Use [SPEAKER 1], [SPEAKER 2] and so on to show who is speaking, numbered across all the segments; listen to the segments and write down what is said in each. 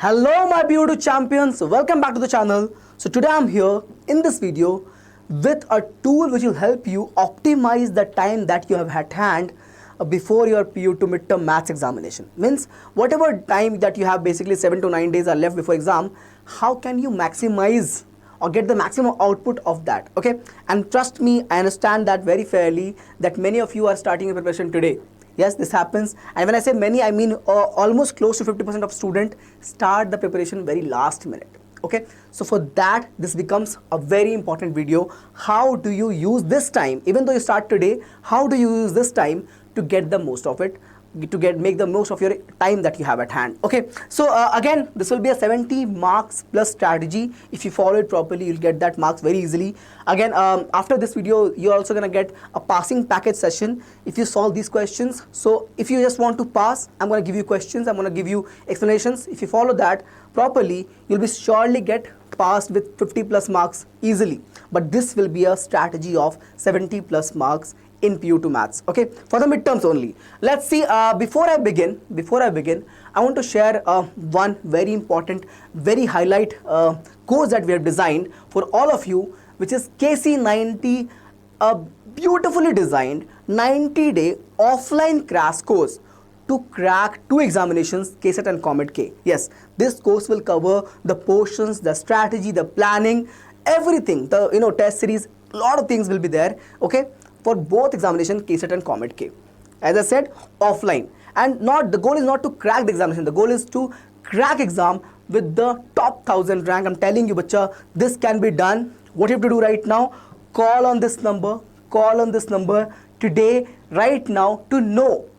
[SPEAKER 1] Hello my PU2 champions, welcome back to the channel. So today I'm here in this video with a tool which will help you optimize the time that you have at hand before your PU2 midterm maths examination. Means whatever time that you have, basically 7 to 9 days are left before exam, how can you maximize or get the maximum output of that? Okay, and trust me, I understand that very fairly that many of you are starting your preparation today. Yes, this happens, and when I say many, I mean almost close to 50% of students start the preparation very last minute. Okay, so for that this becomes a very important video. How do you use this time, even though you start today, how do you use this time to get the most of it, to make the most of your time that you have at hand? Okay, so again, this will be a 70 marks plus strategy. If you follow it properly, you'll get that marks very easily. Again, after this video, you're also gonna get a passing package session if you solve these questions. So if you just want to pass, I'm gonna give you questions, I'm gonna give you explanations. If you follow that properly, you'll be surely get passed with 50 plus marks easily. But this will be a strategy of 70 plus marks in PU2 maths, okay, for the midterms only. Let's see. Before I begin, I want to share one very important, very highlight course that we have designed for all of you, which is KC90, a beautifully designed 90-day offline crash course to crack 2 examinations, KCET and Comet K. Yes, this course will cover the portions, the strategy, the planning, everything, the test series, a lot of things will be there, okay, for both examination KCET and Comet K. As I said, offline, and the goal is not to crack the examination, the goal is to crack exam with the top 1000 rank. I'm telling you, bacha, this can be done. What you have to do right now, call on this number today, right now, to know,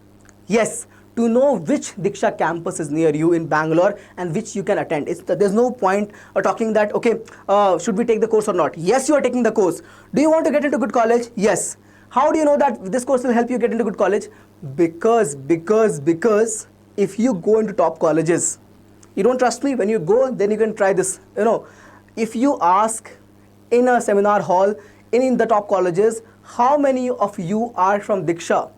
[SPEAKER 1] yes, to know which Diksha campus is near you in Bangalore and which you can attend. There's no point talking that, okay, should we take the course or not? Yes, you are taking the course. Do you want to get into good college? Yes. How do you know that this course will help you get into good college? Because if you go into top colleges, you don't trust me, when you go, then you can try this. If you ask in a seminar hall in the top colleges, how many of you are from Diksha?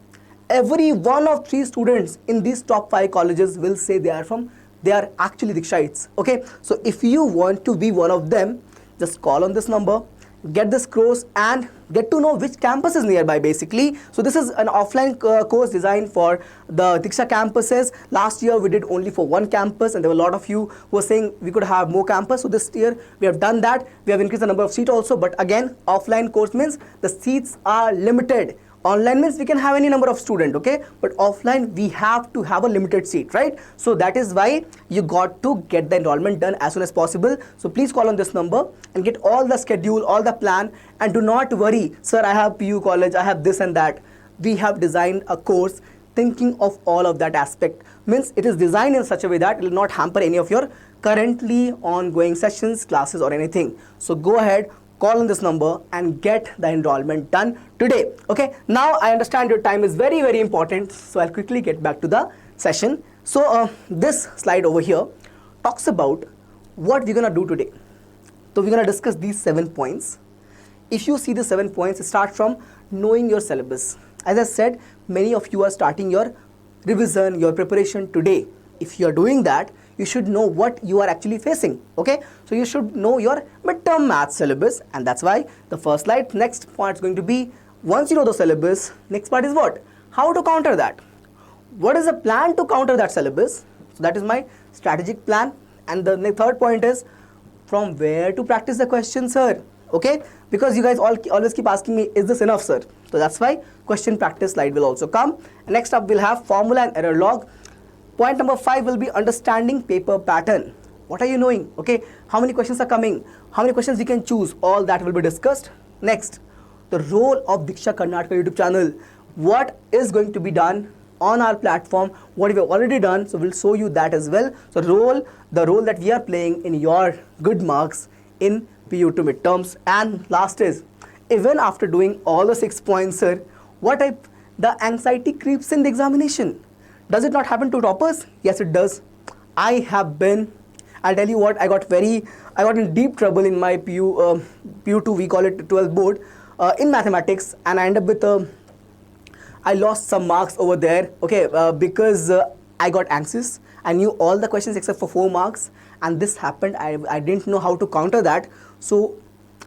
[SPEAKER 1] Every one of 3 students in these top 5 colleges will say they are actually Dikshites. Okay, so if you want to be one of them, just call on this number, get this course and get to know which campus is nearby, basically. So this is an offline course designed for the Diksha campuses. Last year we did only for 1 campus, and there were a lot of you who were saying we could have more campus. So this year we have done that. We have increased the number of seats also, but again, offline course means the seats are limited. Online means we can have any number of students, okay, but offline we have to have a limited seat, right? So that is why you got to get the enrollment done as soon as possible. So please call on this number and get all the schedule, all the plan, and do not worry, sir, I have PU college, I have this and that. We have designed a course thinking of all of that aspect. Means it is designed in such a way that it will not hamper any of your currently ongoing sessions, classes or anything. So go ahead, call on this number and get the enrollment done today. Okay, now I understand your time is very, very important, so I'll quickly get back to the session. So this slide over here talks about what we're gonna do today. So we're gonna discuss these 7 points. If you see the 7 points, start from knowing your syllabus. As I said, many of you are starting your revision, your preparation today. If you are doing that, you should know what you are actually facing, okay? So you should know your midterm math syllabus, and that's why the first slide, next point is going to be, once you know the syllabus, next part is what? How to counter that? What is the plan to counter that syllabus? So that is my strategic plan. And the third point is, from where to practice the question, sir? Okay, because you guys always keep asking me, is this enough, sir? So that's why question practice slide will also come. And next up, we'll have formula and error log. Point number 5 will be understanding paper pattern. What are you knowing? Okay, how many questions are coming? How many questions you can choose? All that will be discussed. Next, the role of Diksha Karnataka YouTube channel. What is going to be done on our platform? What we have already done. So we'll show you that as well. So the role that we are playing in your good marks in PU2 midterms. And last is, even after doing all the 6 points, sir, what if the anxiety creeps in the examination? Does it not happen to toppers? Yes, it does. I'll tell you what, I got in deep trouble in my PU2, we call it 12th board, in mathematics, and I ended up with I lost some marks over there, okay, because I got anxious. I knew all the questions except for 4 marks, and this happened. I didn't know how to counter that, so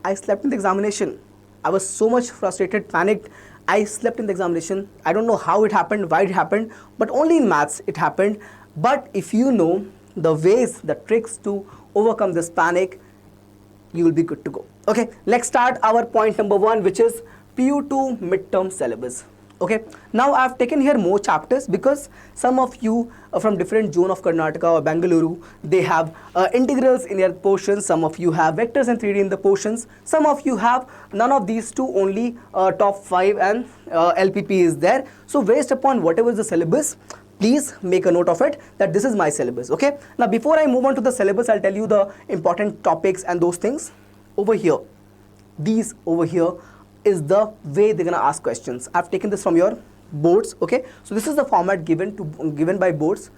[SPEAKER 1] I slept in the examination. I was so much frustrated, panicked. I slept in the examination. I don't know how it happened, why it happened, but only in maths it happened. But if you know the ways, the tricks to overcome this panic, you will be good to go. Okay, let's start our point number 1, which is PU2 midterm syllabus. Okay, now I've taken here more chapters because some of you from different zone of Karnataka or Bengaluru, they have integrals in their portions. Some of you have vectors and 3D in the portions. Some of you have none of these two, only top 5 and LPP is there. So based upon whatever is the syllabus, please make a note of it that this is my syllabus. Okay, now before I move on to the syllabus, I'll tell you the important topics and those things. Over here, these over here is the way they're gonna ask questions. I've taken this from your boards. Okay, so this is the format given by boards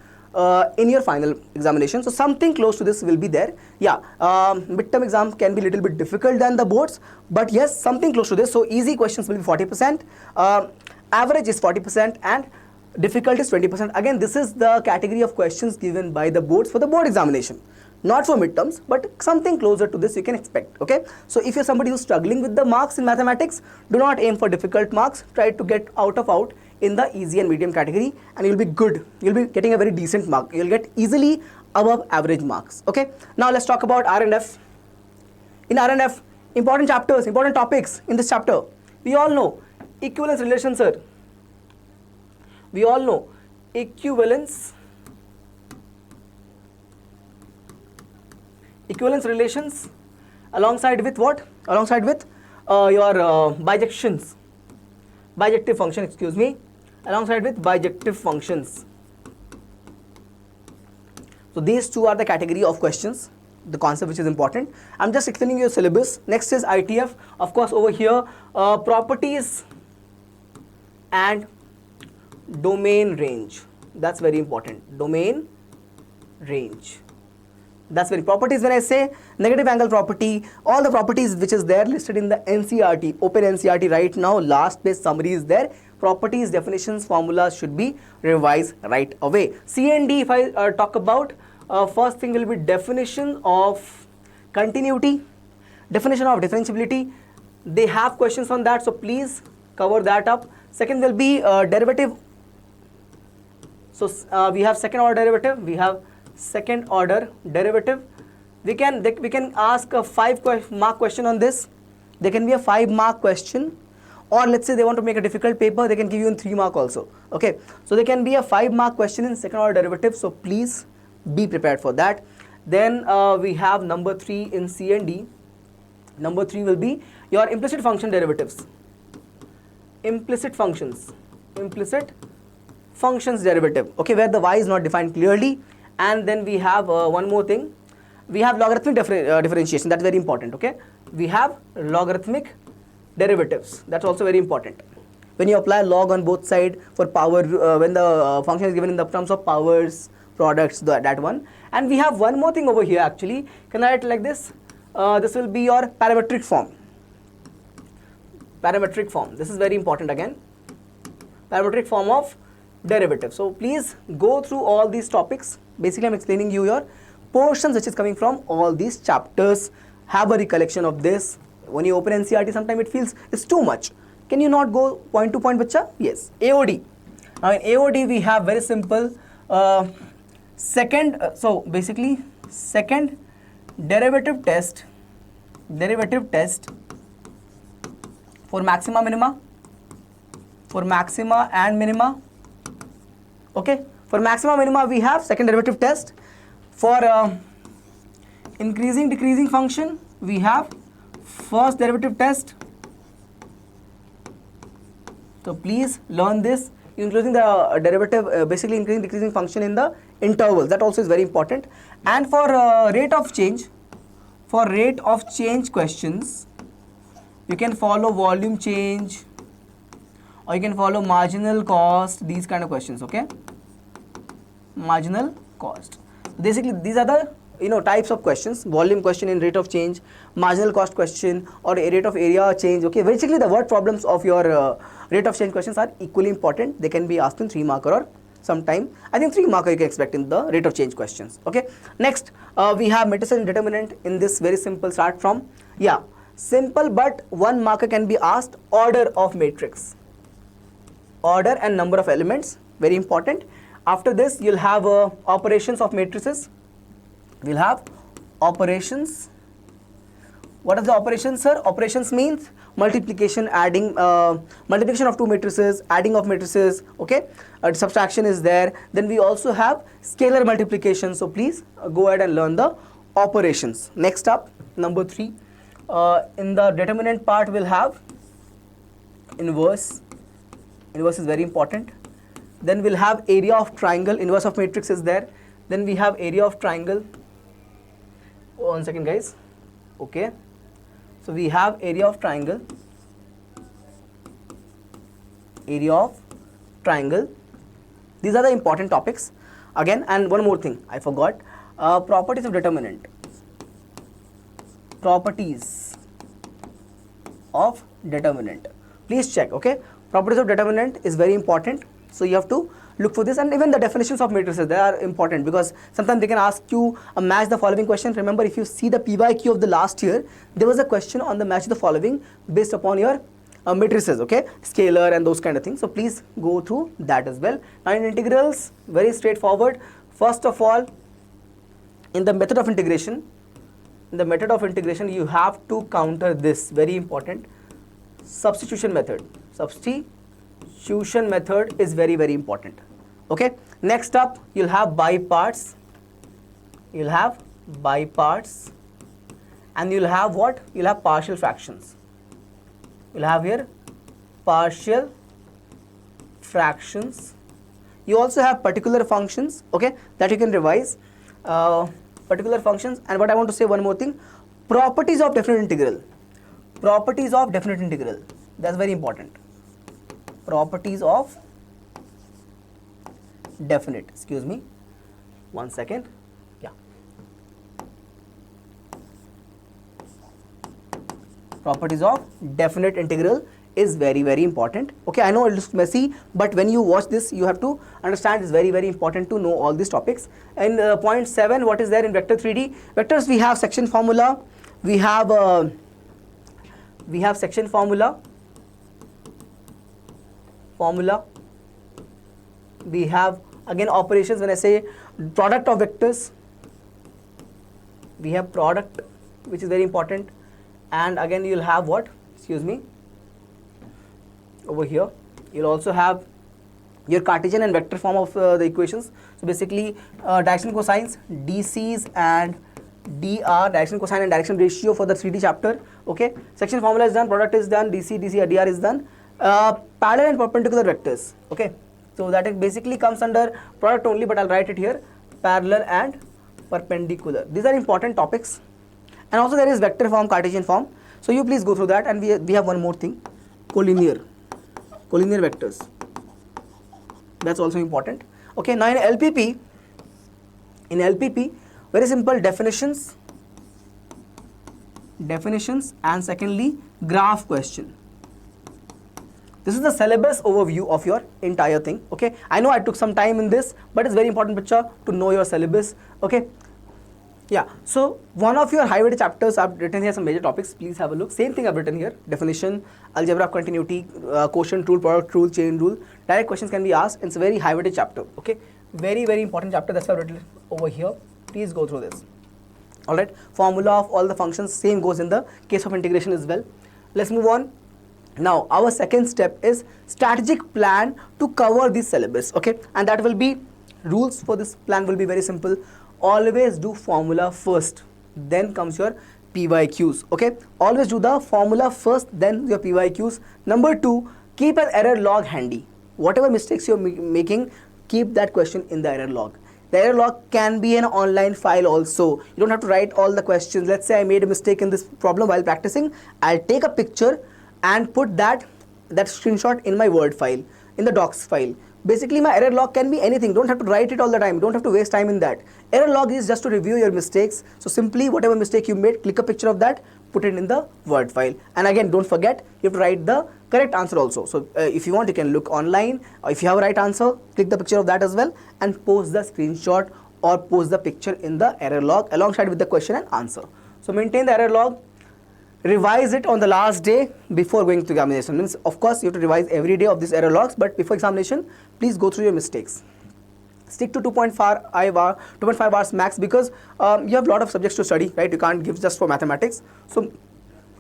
[SPEAKER 1] in your final examination. So something close to this will be there. Yeah, midterm exam can be a little bit difficult than the boards, but yes, something close to this. So easy questions will be 40%, average is 40%, and difficult is 20%. Again, this is the category of questions given by the boards for the board examination, not for midterms, but something closer to this you can expect. Okay, so if you're somebody who's struggling with the marks in mathematics, do not aim for difficult marks. Try to get out in the easy and medium category, and you'll be good. You'll be getting a very decent mark. You'll get easily above average marks. Okay, now let's talk about R&F. In R&F, important chapters, important topics in this chapter. We all know equivalence relation, sir. We all know equivalence relations alongside with what? Alongside with your bijections, bijective function, excuse me, alongside with bijective functions. So these two are the category of questions, the concept which is important. I'm just explaining your syllabus. Next is ITF. Of course, over here, properties and domain range. That's very important. Domain range. That's very properties. When I say negative angle property, all the properties which is there listed in the NCERT, open NCERT right now, last page summary is there. Properties, definitions, formulas should be revised right away. C and D, if I talk about, first thing will be definition of continuity, definition of differentiability. They have questions on that, so please cover that up. Second will be derivative. So we have second order derivative. We have second order derivative. We can ask a 5-mark question on this. There can be a 5-mark question, or let's say they want to make a difficult paper, they can give you in 3-mark also. Okay, so there can be a 5-mark question in second order derivative, so please be prepared for that. Then we have number 3 in C and D. Number 3 will be your implicit function derivatives. Implicit functions derivative. Okay, where the y is not defined clearly. And then we have one more thing. We have logarithmic differentiation. That's very important. Okay, we have logarithmic derivatives. That's also very important. When you apply log on both sides for power, when the function is given in the terms of powers, products, that one. And we have one more thing over here actually. Can I write like this? This will be your parametric form. Parametric form. This is very important again. Parametric form of derivative. So please go through all these topics. Basically, I'm explaining you your portions which is coming from all these chapters. Have a recollection of this. When you open NCERT, sometimes it feels it's too much. Can you not go point to point, bacha? Yes. AOD. Now in AOD we have very simple so basically second derivative test for maxima and minima. Okay, for maxima minima we have second derivative test. For increasing decreasing function we have first derivative test. So please learn this, including the derivative, basically increasing decreasing function in the intervals. That also is very important. And for rate of change questions, you can follow volume change, or you can follow marginal cost, these kind of questions. Okay, marginal cost. Basically these are the types of questions. Volume question in rate of change, marginal cost question, or a rate of area change. Okay, basically the word problems of your rate of change questions are equally important. They can be asked in 3-marker or some time. I think 3 marker you can expect in the rate of change questions. Okay. Next, we have matrices and determinant. In this, very simple, start from, yeah, simple, but 1 marker can be asked, order of matrix. Order and number of elements, very important. After this, you'll have operations of matrices. We'll have operations. What is the operations, sir? Operations means multiplication, adding, multiplication of 2 matrices, adding of matrices, okay? Subtraction is there. Then we also have scalar multiplication. So please go ahead and learn the operations. Next up, number 3. In the determinant part, we'll have inverse. Inverse is very important. Then we'll have area of triangle. Inverse of matrix is there. Then we have area of triangle. 1 second, guys. Okay. So we have area of triangle. Area of triangle. These are the important topics. Again, and one more thing I forgot. Properties of determinant. Properties of determinant. Please check, okay? Properties of determinant is very important. So you have to look for this, and even the definitions of matrices, they are important because sometimes they can ask you match the following question. Remember, if you see the PYQ of the last year, there was a question on the match the following based upon your matrices, okay, scalar and those kind of things. So please go through that as well. Now in integrals, very straightforward. First of all, in the method of integration, you have to counter this, very important, substitution method. Substitution method is very, very important. Okay. Next up, you'll have by parts. You'll have by parts, and you'll have what? You'll have partial fractions. You'll have here partial fractions. You also have particular functions, okay, that you can revise. Particular functions, and what I want to say one more thing, properties of definite integral. Properties of definite integral. That's very important. Properties of definite, excuse me, 1 second, yeah. Properties of definite integral is very, very important. Okay, I know it looks messy, but when you watch this, you have to understand it's very, very important to know all these topics. And point 7, what is there in vector 3D? Vectors, we have section formula, we have section formula, we have again operations. When I say product of vectors, we have product, which is very important. And again you'll have what, excuse me, over here you'll also have your Cartesian and vector form of the equations. So basically direction cosines, DCs and DR, direction cosine and direction ratio for the 3D chapter. Okay, section formula is done, product is done, DC, DR is done. Parallel and perpendicular vectors. Okay, so that it basically comes under product only, but I'll write it here, parallel and perpendicular. These are important topics. And also there is vector form, Cartesian form. So you please go through that. And we have one more thing, collinear vectors. That's also important. Okay, now in LPP, very simple definitions, and secondly graph question. This is the syllabus overview of your entire thing. Okay, I know I took some time in this, but it's very important, bacha, to know your syllabus. Okay, yeah. So one of your high weighted chapters I've written here some major topics. Please have a look. Same thing I've written here: definition, algebra of continuity, quotient rule, product rule, chain rule. Direct questions can be asked. It's a very high weighted chapter. Okay, very, very important chapter. That's why I've written it over here. Please go through this. All right. Formula of all the functions, same goes in the case of integration as well. Let's move on. Now our second step is strategic plan to cover this syllabus. Okay, and that will be rules for this plan will be very simple. Always do formula first, then comes your PYQs. Okay, always do the formula first, then your PYQs. Number 2, keep an error log handy. Whatever mistakes you're making, keep that question in the error log. The error log can be an online file also. You don't have to write all the questions. Let's say I made a mistake in this problem while practicing. I'll take a picture and put that screenshot in my Word file, in the docs file. basically my error log can be anything. Don't have to write it all the time. Don't have to waste time in that. Error log is just to review your mistakes. So simply whatever mistake you made, click a picture of that, put it in the Word file. And again, don't forget, you have to write the correct answer also. So if you want, you can look online, or if you have a right answer, click the picture of that as well and post the screenshot or post the picture in the error log alongside with the question and answer. So maintain the error log. Revise it on the last day before going to examination. Means of course you have to revise every day of this error logs, but before examination, please go through your mistakes. Stick to 2.5 hours max, because you have a lot of subjects to study, right? You can't give just for mathematics. So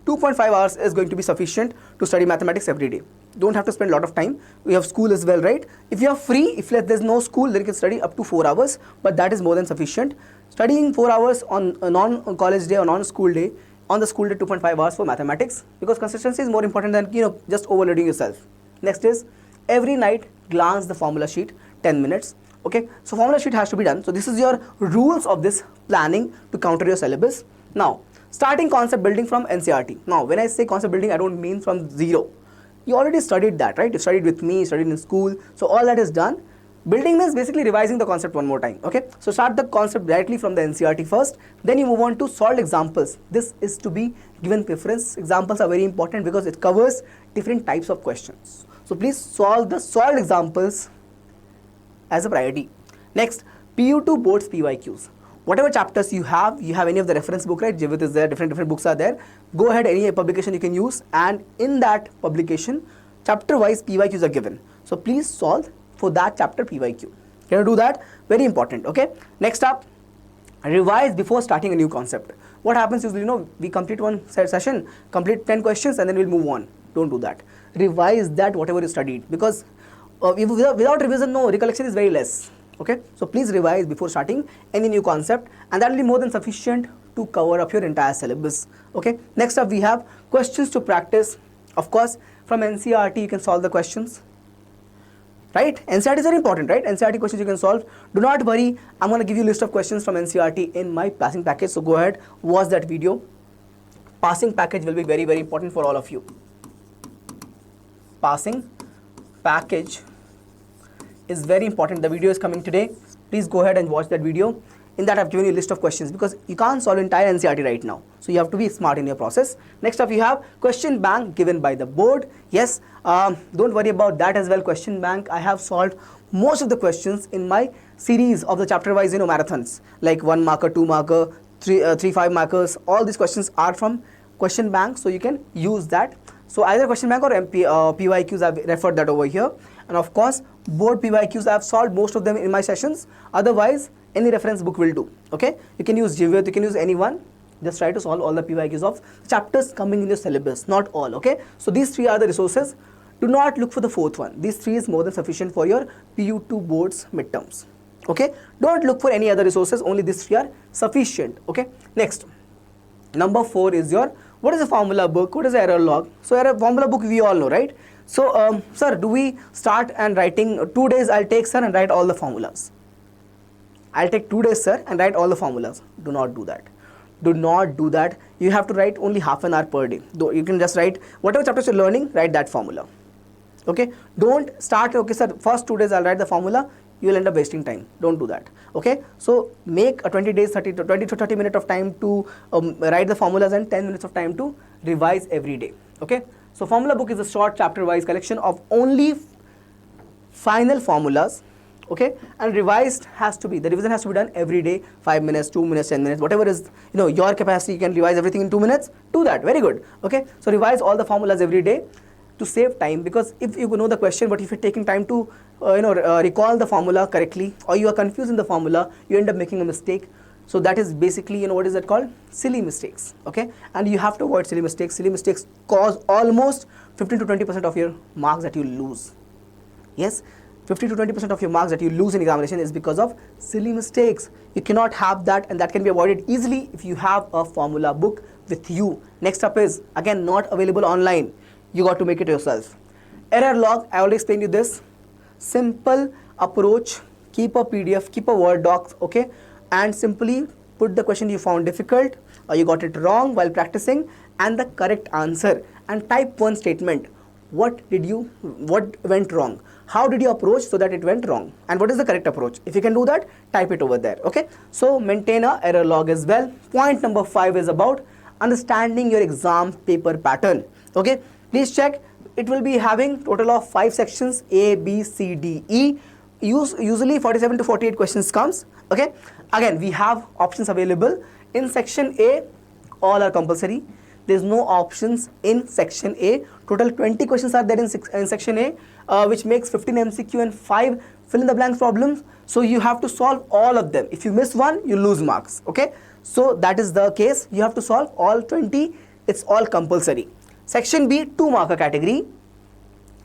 [SPEAKER 1] 2.5 hours is going to be sufficient to study mathematics every day. Don't have to spend a lot of time. We have school as well, right? If you are free, if there's no school, then you can study up to 4 hours, but that is more than sufficient. Studying 4 hours on a non-college day or non-school day, on the school day 2.5 hours for mathematics, because consistency is more important than just overloading yourself. Next is every night glance the formula sheet 10 minutes. Okay, so formula sheet has to be done. So this is your rules of this planning to counter your syllabus. Now starting concept building from NCERT. Now when I say concept building, I don't mean from zero. You already studied that, right? You studied with me, studied in school, so all that is done. Building means basically revising the concept one more time. Okay, so start the concept directly from the NCERT first, then you move on to solved examples. This is to be given preference. Examples are very important because it covers different types of questions. So please solve the solved examples as a priority. Next, PU2 boards PYQs. Whatever chapters you have any of the reference book, right? Jivit is there, different books are there. Go ahead, any publication you can use, and in that publication, chapter wise PYQs are given. So please solve for that chapter PYQ. Can you do that? Very important. Okay. Next up, revise before starting a new concept. What happens is, we complete one session, complete 10 questions, and then we'll move on. Don't do that. Revise that whatever you studied, because without revision, no, recollection is very less. Okay. So please revise before starting any new concept, and that will be more than sufficient to cover up your entire syllabus. Okay. Next up, we have questions to practice. Of course, from NCERT you can solve the questions. Right? NCERT is very important, right? NCERT questions you can solve. Do not worry, I'm going to give you a list of questions from NCERT in my passing package. So go ahead, watch that video. Passing package will be very, very important for all of you. Passing package is very important. The video is coming today. Please go ahead and watch that video. In that I've given you a list of questions, because you can't solve entire NCERT right now. So you have to be smart in your process. Next up, you have question bank given by the board. Yes, don't worry about that as well. Question bank, I have solved most of the questions in my series of the chapter wise marathons, like 1 marker, 2 marker, 3 5 markers. All these questions are from question bank, so you can use that. So either question bank or PYQs, I've referred that over here. And of course, board PYQs, I've solved most of them in my sessions. Otherwise, any reference book will do. Okay, you can use Jivit, you can use anyone. Just try to solve all the PYQs of chapters coming in your syllabus, not all. Okay, so these 3 are the resources. Do not look for the 4th one. These 3 is more than sufficient for your PU2 boards midterms. Okay, don't look for any other resources, only these 3 are sufficient. Okay, next, number 4 is your, what is a formula book, what is the error log? So error formula book we all know, right? So sir, do we start and writing 2 days I'll take, sir, and write all the formulas? I'll take 2 days, sir, and write all the formulas. Do not do that. Do not do that. You have to write only half an hour per day. Though you can just write whatever chapters you're learning, write that formula. Okay, don't start, okay sir, first 2 days I'll write the formula. You will end up wasting time. Don't do that. Okay, so make a 20 to 30 minutes of time to write the formulas, and 10 minutes of time to revise every day. Okay, so formula book is a short chapter wise collection of only final formulas. Okay, and revised has to be, the revision has to be done every day, 5 minutes, 2 minutes, 10 minutes, whatever is your capacity. You can revise everything in 2 minutes. Do that. Very good. Okay, so revise all the formulas every day to save time, because if you know the question, but if you're taking time to recall the formula correctly, or you are confused in the formula, you end up making a mistake. So that is basically, what is that called? Silly mistakes. Okay, and you have to avoid silly mistakes. Silly mistakes cause almost 15 to 20% of your marks that you lose. Yes, 50 to 20% of your marks that you lose in examination is because of silly mistakes. You cannot have that, and that can be avoided easily if you have a formula book with you. Next up is, again, not available online. You got to make it yourself. Error log, I already explained you this. Simple approach, keep a PDF, keep a Word doc, okay, and simply put the question you found difficult or you got it wrong while practicing and the correct answer, and type one statement. What went wrong? how did you approach so that it went wrong, and what is the correct approach. If you can do that, type it over there. Okay, so maintain a error log as well. Point number 5 is about understanding your exam paper pattern. Okay, please check. It will be having total of 5 sections, A, B, C, D, E. Usually 47 to 48 questions comes. Okay, again we have options available. In section A, all are compulsory. There's no options in section A. Total 20 questions are there in section A, which makes 15 MCQ and 5 fill in the blanks problems. So you have to solve all of them. If you miss one, you lose marks. Okay, so that is the case. You have to solve all 20. It's all compulsory. Section B, 2 marker category.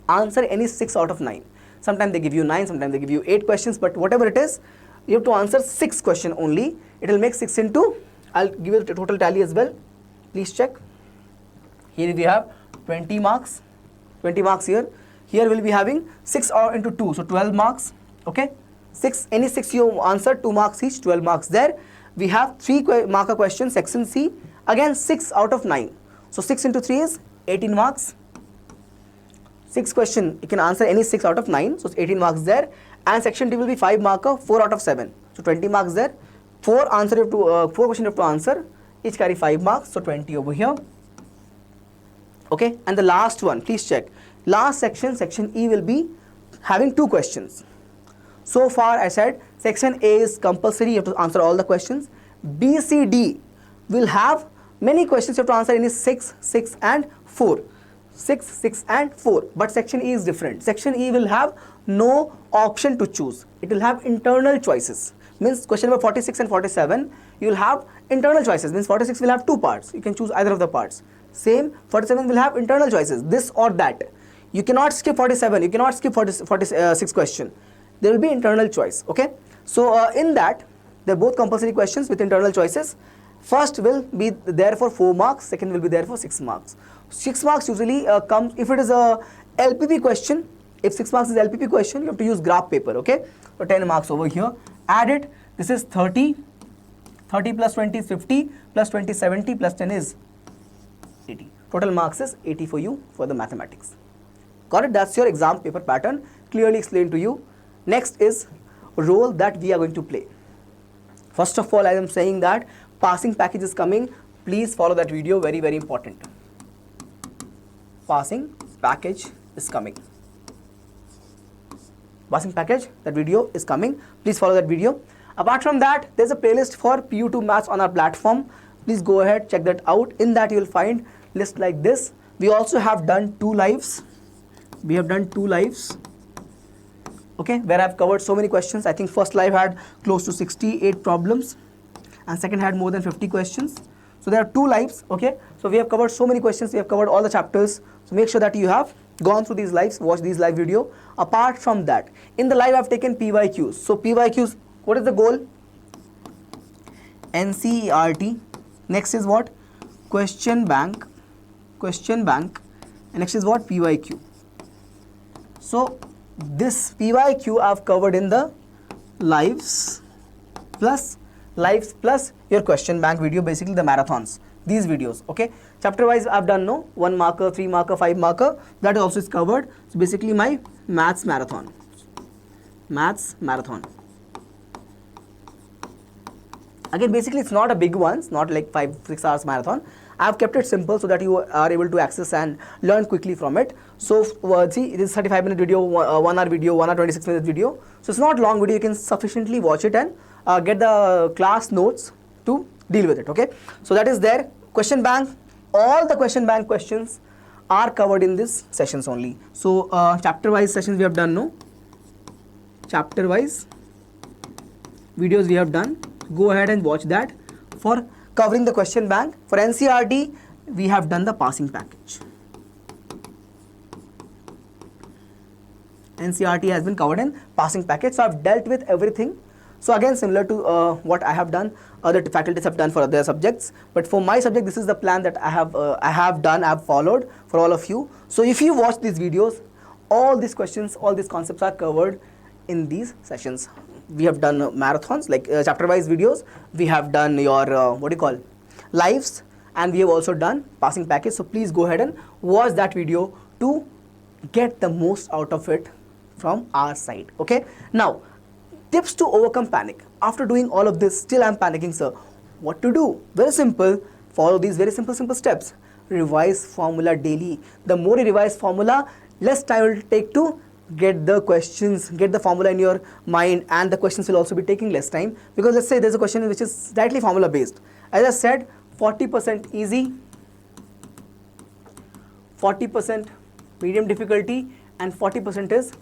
[SPEAKER 1] Answer any 6 out of 9. Sometimes they give you 9, sometimes they give you 8 questions, but whatever it is, you have to answer 6 questions only. It will make 6 into, I'll give you the total tally as well. Please check. Here we have 20 marks, 20 marks here. Here we'll be having 6 or into 2, so 12 marks. Okay, 6, any 6 you answer, 2 marks each, 12 marks there. We have 3 marker questions, section C, again 6 out of 9. So 6 into 3 is 18 marks. 6 question, you can answer any 6 out of 9, so it's 18 marks there. And section D will be 5 marker, 4 out of 7, so 20 marks there. 4 questions you have to answer, each carry 5 marks, so 20 over here. Okay, and the last one, please check. Last section, section E, will be having 2 questions. So far I said section A is compulsory, you have to answer all the questions. B, C, D will have many questions, you have to answer any 6, 6 and 4. 6, 6 and 4. But section E is different. Section E will have no option to choose. It will have internal choices. Means question number 46 and 47, you will have internal choices. Means 46 will have 2 parts. You can choose either of the parts. Same, 47 will have internal choices, this or that. You cannot skip 47, you cannot skip 46 question. There will be internal choice. Okay, so in that, they're both compulsory questions with internal choices. First will be there for 4 marks, second will be there for 6 marks. 6 marks usually comes if it is a LPP question. If 6 marks is LPP question, you have to use graph paper. Okay, so 10 marks over here. Add it. This is 30. 30 plus 20 is 50, plus 20 70, plus 10 is 80. Total marks is 80 for you for the mathematics. Got it? That's your exam paper pattern, clearly explained to you. Next is role that we are going to play. First of all, I am saying that passing package is coming. Please follow that video, very, very important. Passing package is coming. Passing package, that video is coming. Please follow that video. Apart from that, there's a playlist for PU2 Maths on our platform. Please go ahead, check that out. In that you will find list like this. We also have done 2 lives. We have done 2 lives. Okay, where I've covered so many questions. I think first live had close to 68 problems and second had more than 50 questions. So there are 2 lives. Okay, so we have covered so many questions. We have covered all the chapters. So make sure that you have gone through these lives, watch these live video. Apart from that, in the live I've taken PYQs. So PYQs, what is the goal? NCERT. Next is what? Question bank. And next is what? PYQ. So this PYQ I've covered in the lives plus your question bank video, basically the marathons, these videos. Okay, chapter wise I've done 1 marker, 3 marker, 5 marker, that also is covered. So basically my maths marathon. Again, basically it's not a big one, it's not like 5-6 hours marathon. I've kept it simple so that you are able to access and learn quickly from it. So see, it is 35-minute video, 1 hour video, 1 hour 26 minute video. So it's not long video, you can sufficiently watch it and get the class notes to deal with it. Okay, so that is there. Question bank, all the question bank questions are covered in this sessions only. So chapter wise sessions we have done, chapter wise videos we have done. Go ahead and watch that. For covering the question bank, for NCERT we have done the passing package. NCERT has been covered in passing package, so I've dealt with everything. So again, similar to what I have done, other faculties have done for other subjects, but for my subject this is the plan that I have followed for all of you. So if you watch these videos, all these questions, all these concepts are covered in these sessions. We have done marathons, like chapter wise videos. We have done your lives, and we have also done passing package. So please go ahead and watch that video to get the most out of it from our side. Okay, now tips to overcome panic. After doing all of this, still I'm panicking, sir. What to do? Very simple. Follow these very simple steps. Revise formula daily. The more you revise formula, less time it will take to get the questions, get the formula in your mind, and the questions will also be taking less time, because let's say there's a question which is directly formula based. As I said, 40% easy, 40% medium difficulty, and 40% is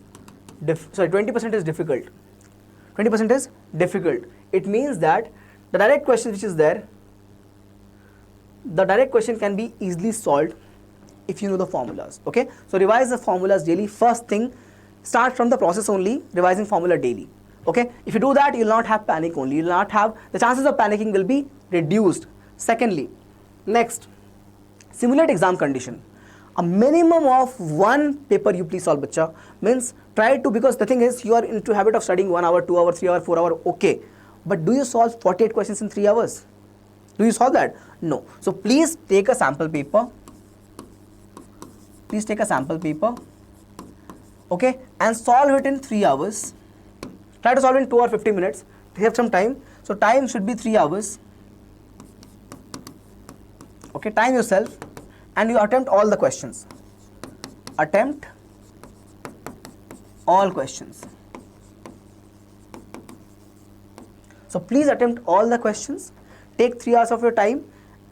[SPEAKER 1] 20% is difficult. 20% is difficult. It means that the direct question which is there, the direct question can be easily solved if you know the formulas. Okay, so revise the formulas daily. First thing, start from the process only, revising formula daily. Okay, if you do that, you will not have panic only. You will not have, the chances of panicking will be reduced. Secondly, next, simulate exam condition. A minimum of one paper you please solve, bacha. Means try to, because the thing is, you are into habit of studying 1 hour, 2 hours, 3 hours, 4 hours, okay. But do you solve 48 questions in 3 hours? Do you solve that? No. So please take a sample paper. Please take a sample paper. Okay, and solve it in 3 hours. Try to solve it in 2 or 50 minutes. Have some time. So time should be 3 hours. Okay, time yourself, and you attempt all the questions. Attempt all questions. So please attempt all the questions. Take 3 hours of your time.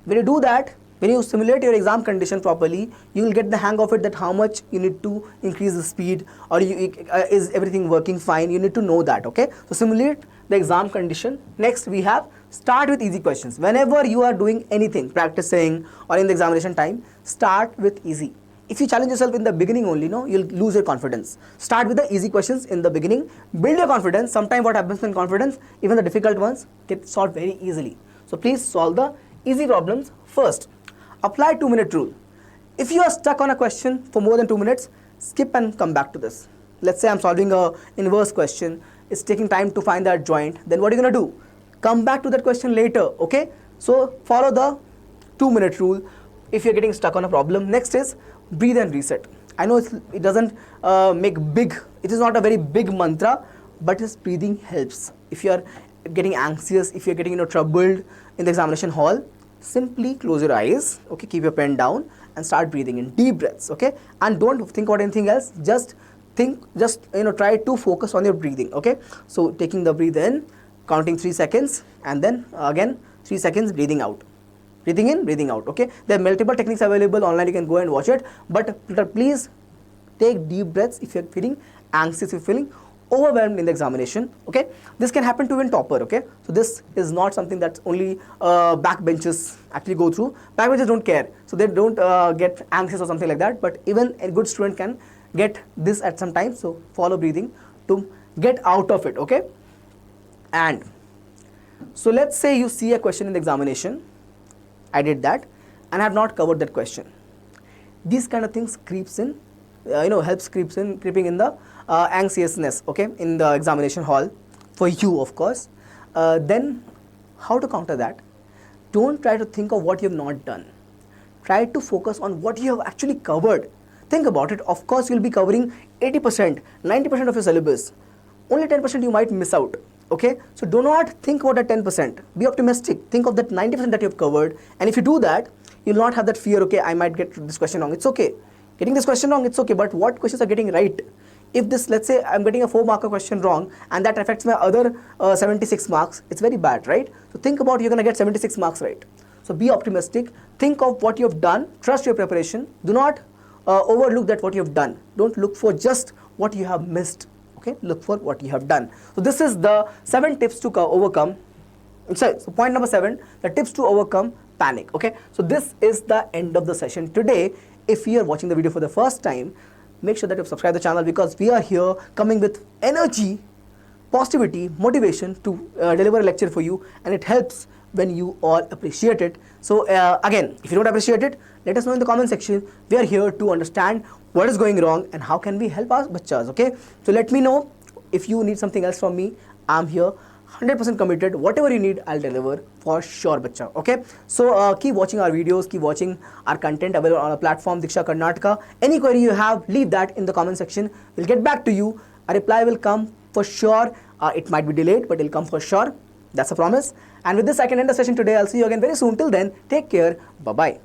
[SPEAKER 1] When you do that, when you simulate your exam condition properly, you will get the hang of it, that how much you need to increase the speed, or is everything working fine. You need to know that. Okay, so simulate the exam condition. Next, we have start with easy questions. Whenever you are doing anything, practicing or in the examination time, start with easy. If you challenge yourself in the beginning only, no, you'll lose your confidence. Start with the easy questions in the beginning. Build your confidence. Sometimes what happens in confidence, even the difficult ones get solved very easily. So please solve the easy problems first. Apply 2-minute rule. If you are stuck on a question for more than 2 minutes, skip and come back to this. Let's say I'm solving a inverse question. It's taking time to find that joint. Then what are you going to do? Come back to that question later. Okay, so follow the 2-minute rule if you're getting stuck on a problem. Next is breathe and reset. I know it doesn't make big, it is not a very big mantra, but this breathing helps. If you are getting anxious, if you're getting troubled in the examination hall, simply close your eyes. Okay, keep your pen down and start breathing in deep breaths. Okay, and don't think about anything else. Just think, try to focus on your breathing. Okay, so taking the breathe in, counting 3 seconds, and then again 3 seconds breathing out. Breathing in, breathing out. Okay, there are multiple techniques available online. You can go and watch it. But please take deep breaths if you're feeling anxious, if you're feeling overwhelmed in the examination. Okay, this can happen to even topper. Okay, so this is not something that only backbenchers actually go through. Backbenchers don't care, so they don't get anxious or something like that. But even a good student can get this at some time. So follow breathing to get out of it. Okay, and so let's say you see a question in the examination. I did that and I have not covered that question. These kind of things creeps in, creeping in the anxiousness, okay, in the examination hall for you, of course. Then how to counter that? Don't try to think of what you have not done. Try to focus on what you have actually covered. Think about it. Of course, you'll be covering 80%, 90% of your syllabus. Only 10% you might miss out. Okay, so do not think about that 10%. Be optimistic. Think of that 90% that you have covered. And if you do that, you'll not have that fear, okay, I might get this question wrong. It's okay. Getting this question wrong, it's okay. But what questions are getting right? If this, let's say I'm getting a 4-marker question wrong and that affects my other 76 marks, it's very bad, right? So think about you're going to get 76 marks right. So be optimistic. Think of what you have done. Trust your preparation. Do not overlook that what you have done. Don't look for just what you have missed. Okay, look for what you have done. So this is the 7 tips to overcome. So point number 7, the tips to overcome panic. Okay, so this is the end of the session today. If you are watching the video for the first time, make sure that you subscribe to the channel, because we are here coming with energy, positivity, motivation to deliver a lecture for you, and it helps when you all appreciate it. So again, if you don't appreciate it, let us know in the comment section. We are here to understand what is going wrong and how can we help our bachas. Okay, so let me know if you need something else from me. I'm here 100% committed. Whatever you need, I'll deliver for sure, bacha. Okay, so keep watching our videos, keep watching our content available on our platform Diksha Karnataka. Any query you have, leave that in the comment section. We'll get back to you A reply will come for sure. It might be delayed, but it'll come for sure. That's a promise. And with this, I can end the session today. I'll see you again very soon. Till then, take care. Bye-bye.